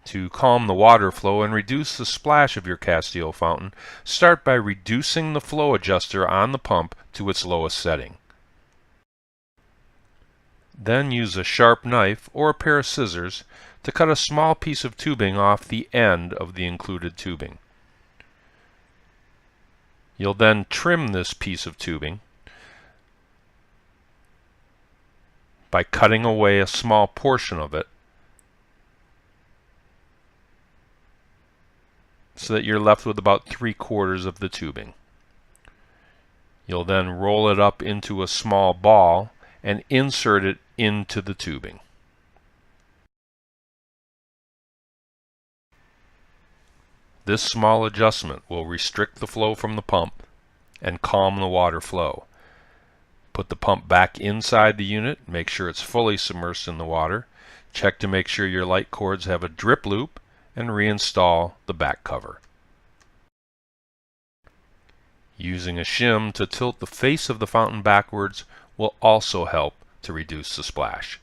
To calm the water flow and reduce the splash of your Castillo fountain, start by reducing the flow adjuster on the pump to its lowest setting. Then use a sharp knife or a pair of scissors to cut a small piece of tubing off the end of the included tubing. You'll then trim this piece of tubing by cutting away a small portion of it so that you're left with about 3/4 of the tubing. You'll then roll it up into a small ball and insert it into the tubing. This small adjustment will restrict the flow from the pump and calm the water flow. Put the pump back inside the unit, make sure it's fully submersed in the water, check to make sure your light cords have a drip loop, and reinstall the back cover. Using a shim to tilt the face of the fountain backwards will also help to reduce the splash.